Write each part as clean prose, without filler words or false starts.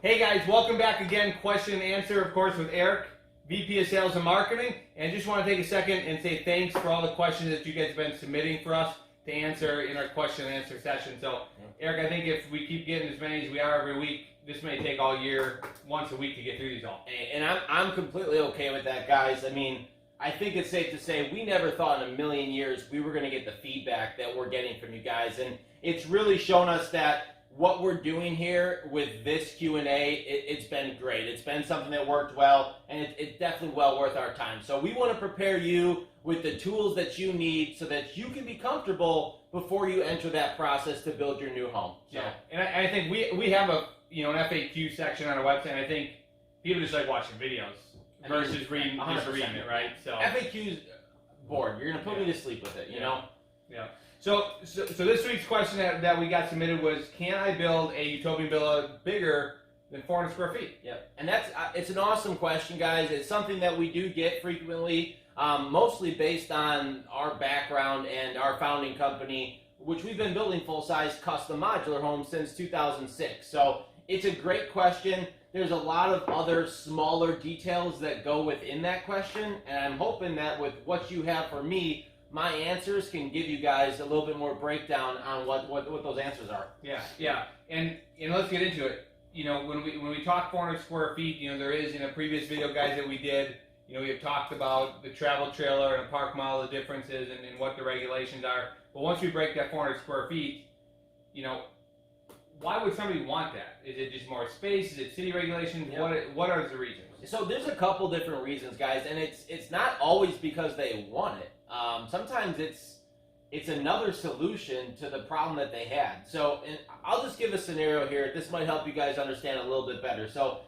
Hey guys, welcome back again. Question and answer, of course, with Eric, VP of Sales and Marketing. And just want to take a second and say thanks for all the questions that you guys have been submitting for us to answer in our question and answer session. So, Eric, I think if we keep getting as many as we are every week, this may take all year, once a week, to get through these all. And I'm completely okay with that, guys. I mean, I think it's safe to say we never thought in a million years we were going to get the feedback that we're getting from you guys. And it's really shown us that what we're doing here with this Q&A, it's been great. It's been something that worked well, and it's definitely well worth our time. So we want to prepare you with the tools that you need so that you can be comfortable before you enter that process to build your new home. So. Yeah, and I think we have an FAQ section on our website, and I think people just like watching videos versus reading it, right? So FAQ's bored. You're going to put me to sleep with it, you know? Yeah. So this week's question that we got submitted was, can I build a Utopian Villa bigger than 400 square feet? Yep. And it's an awesome question, guys. It's something that we do get frequently, mostly based on our background and our founding company, which we've been building full-size custom modular homes since 2006. So it's a great question. There's a lot of other smaller details that go within that question, and I'm hoping that with what you have for me, my answers can give you guys a little bit more breakdown on what those answers are. Yeah. And let's get into it. When we talk 400 square feet, there is in a previous video, guys, that we did, we have talked about the travel trailer and a park model, the differences and what the regulations are. But once we break that 400 square feet, why would somebody want that? Is it just more space? Is it city regulations? Yep. What are the reasons? So there's a couple different reasons, guys, and it's not always because they want it. Sometimes it's another solution to the problem that they had. So, and I'll just give a scenario here. This might help you guys understand a little bit better. So,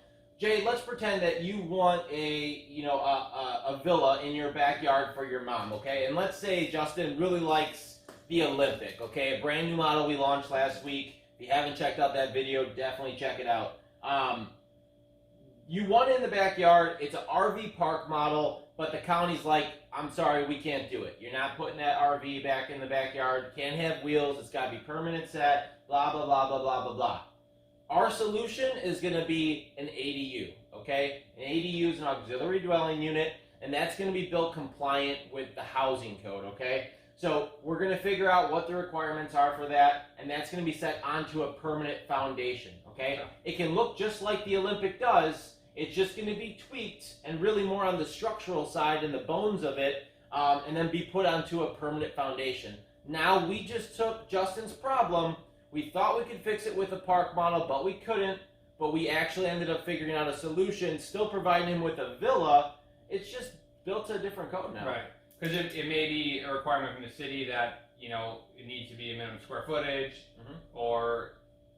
Jay, let's pretend that you want a villa in your backyard for your mom, okay? And let's say Justin really likes the Olympic, okay? A brand new model we launched last week. If you haven't checked out that video, definitely check it out. You want it in the backyard. It's an RV park model, but the county's like, I'm sorry, we can't do it. You're not putting that RV back in the backyard. Can't have wheels. It's got to be permanent set, blah, blah, blah, blah, blah, blah, blah. Our solution is going to be an ADU, okay? An ADU is an auxiliary dwelling unit, and that's going to be built compliant with the housing code, okay? So we're going to figure out what the requirements are for that, and that's going to be set onto a permanent foundation, okay? It can look just like the Olympic does. It's just going to be tweaked and really more on the structural side and the bones of it, and then be put onto a permanent foundation. Now, we just took Justin's problem. We thought we could fix it with a park model, but we couldn't. But we actually ended up figuring out a solution, still providing him with a villa. It's just built to a different code now. Right. Because it may be a requirement from the city that, it needs to be a minimum square footage, or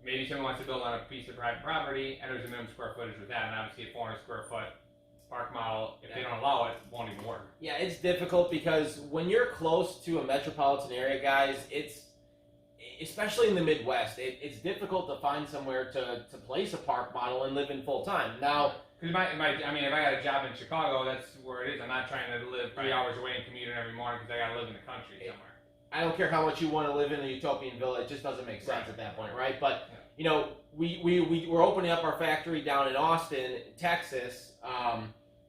maybe someone wants to build on a piece of private property, and there's a minimum square footage with that, and obviously a 400 square foot park model, if they don't allow it, won't even work. Yeah, it's difficult because when you're close to a metropolitan area, guys, especially in the Midwest, it's difficult to find somewhere to place a park model and live in full time. Now, because if I got a job in Chicago, that's where it is. I'm not trying to live 3 hours away and commute in every morning because I got to live in the country somewhere. I don't care how much you want to live in a Utopian Villa, it just doesn't make sense at that point, right? But, we're opening up our factory down in Austin, Texas,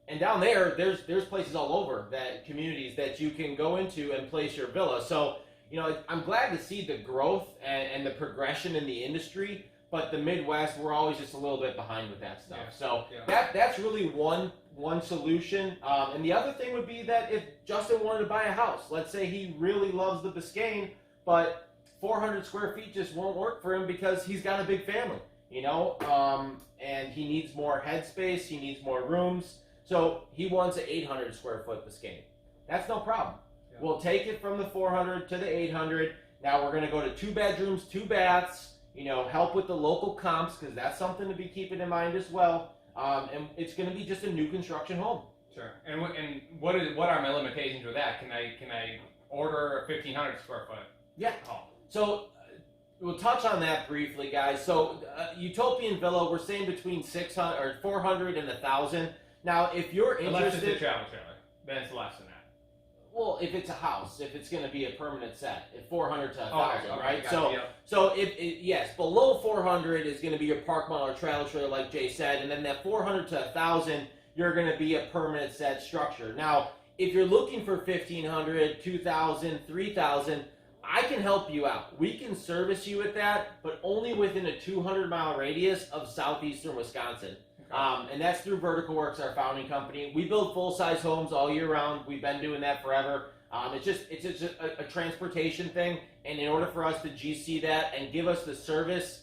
and down there's places all over, that communities that you can go into and place your villa. So, I'm glad to see the growth and the progression in the industry, but the Midwest, we're always just a little bit behind with that stuff. So that's really one solution. And the other thing would be that if Justin wanted to buy a house, let's say he really loves the Biscayne, but 400 square feet just won't work for him because he's got a big family, and he needs more headspace, he needs more rooms. So he wants an 800 square foot Biscayne. That's no problem. Yeah. We'll take it from the 400 to the 800. Now we're going to go to 2 bedrooms, 2 baths, help with the local comps, because that's something to be keeping in mind as well. And it's going to be just a new construction home. Sure. And what are my limitations with that? Can I order a 1,500 square foot? Yeah. Home? So we'll touch on that briefly, guys. So Utopian Villa, we're saying between 600 or 400 and 1,000. Now, if you're interested, unless it's a travel trailer, then it's less than that. Well, if it's a house, if it's going to be a permanent set, if 400 to 1,000, Okay, right? gotcha, yeah. So yes, below 400 is going to be your park model or trailer, like Jay said, and then that 400 to 1,000, you're going to be a permanent set structure. Now, if you're looking for 1,500, 2,000, 3,000, I can help you out. We can service you with that, but only within a 200-mile radius of southeastern Wisconsin. And that's through Vertical Works, our founding company. We build full-size homes all year round. We've been doing that forever. It's just a transportation thing, and in order for us to GC that and give us the service,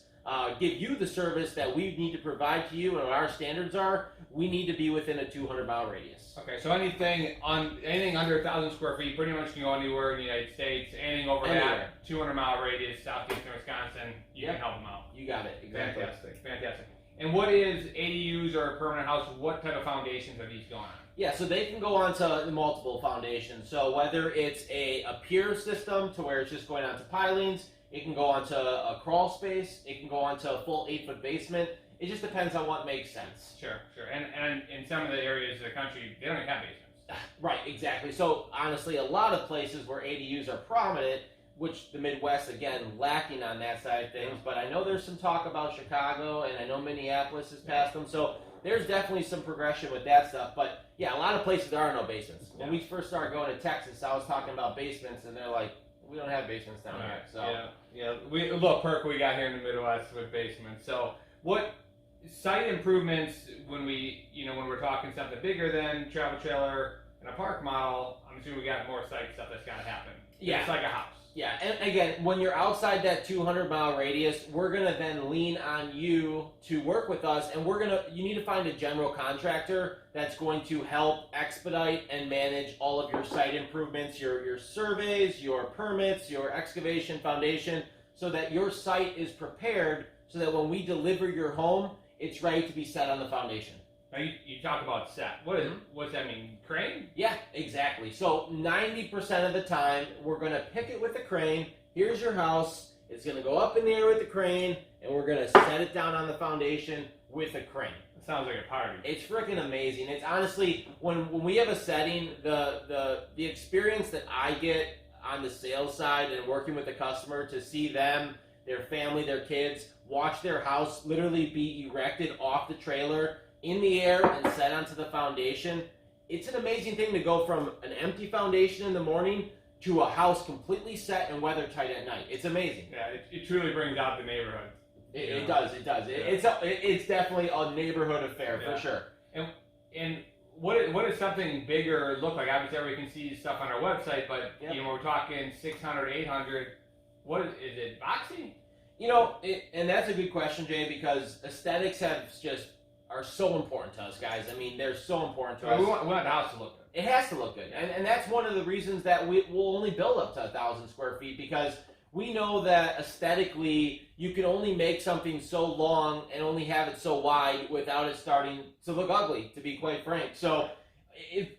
give you the service that we need to provide to you and what our standards are, we need to be within a 200-mile radius. Okay, so anything under 1,000 square feet pretty much can go anywhere in the United States. Anything over that 200-mile radius, southeastern Wisconsin, you can help them out. You got it. Exactly. Fantastic. And what is ADUs or a permanent house? What type of foundations are these going on? Yeah, so they can go onto multiple foundations. So whether it's a pier system to where it's just going onto pilings, it can go onto a crawl space, it can go onto a full 8-foot basement. It just depends on what makes sense. Sure. And in some of the areas of the country, they don't even have basements. Right, exactly. So honestly, a lot of places where ADUs are prominent, which the Midwest, again, lacking on that side of things, but I know there's some talk about Chicago, and I know Minneapolis has passed them, so there's definitely some progression with that stuff. But yeah, a lot of places there are no basements. When we first started going to Texas, I was talking about basements, and they're like, we don't have basements down here. So we look, perk we got here in the Midwest with basements. So what site improvements when we're talking something bigger than travel trailer and a park model? I'm assuming we got more site stuff that's got to happen. Yeah, it's like a house. Yeah, and again, when you're outside that 200-mile radius, we're going to then lean on you to work with us, and you need to find a general contractor that's going to help expedite and manage all of your site improvements, your surveys, your permits, your excavation, foundation, so that your site is prepared so that when we deliver your home, it's ready to be set on the foundation. Now you talk about set. What's that mean? Crane? Yeah, exactly. So 90% of the time, we're going to pick it with a crane. Here's your house. It's going to go up in the air with the crane, and we're going to set it down on the foundation with a crane. That sounds like a party. It's freaking amazing. It's honestly, when we have a setting, the experience that I get on the sales side and working with the customer to see them, their family, their kids, watch their house literally be erected off the trailer in the air and set onto the foundation. It's an amazing thing to go from an empty foundation in the morning to a house completely set and weather tight at night. It's amazing. Yeah, it truly brings out the neighborhood. It does. It's definitely a neighborhood affair for sure. And what does something bigger look like? Obviously, everybody can see stuff on our website, but we're talking 600, 800. What is it? Boxy? And that's a good question, Jay, because aesthetics are so important to us, guys. I mean, they're so important to us. We want the house to look good. It has to look good. And that's one of the reasons that we'll only build up to 1,000 square feet, because we know that aesthetically you can only make something so long and only have it so wide without it starting to look ugly, to be quite frank. So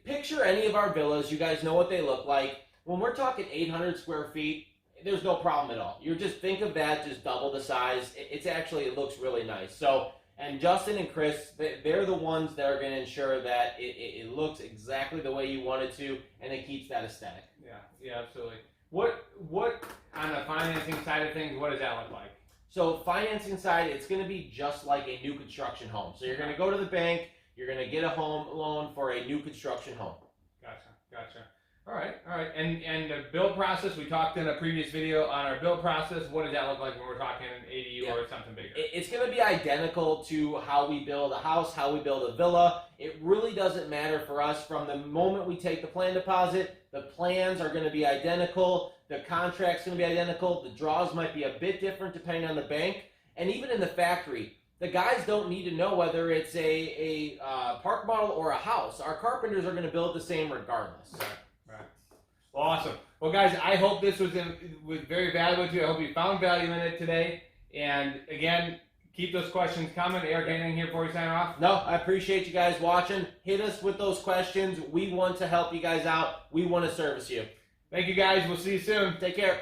picture any of our villas. You guys know what they look like. When we're talking 800 square feet, there's no problem at all. You just think of that, just double the size. It looks really nice. So, and Justin and Chris, they're the ones that are going to ensure that it looks exactly the way you want it to, and it keeps that aesthetic. Yeah, absolutely. What on the financing side of things, what does that look like? So financing side, it's going to be just like a new construction home. So you're going to go to the bank, you're going to get a home loan for a new construction home. Gotcha. All right. And the build process, we talked in a previous video on our build process. What does that look like when we're talking an ADU or something bigger? It's going to be identical to how we build a house, how we build a villa. It really doesn't matter for us. From the moment we take the plan deposit, the plans are going to be identical. The contract's going to be identical. The draws might be a bit different depending on the bank. And even in the factory, the guys don't need to know whether it's a park model or a house. Our carpenters are going to build the same regardless. Right. Well, awesome. Well, guys, I hope this was very valuable to you. I hope you found value in it today. And again, keep those questions coming. Eric, anything here before we sign off? No, I appreciate you guys watching. Hit us with those questions. We want to help you guys out. We want to service you. Thank you, guys. We'll see you soon. Take care.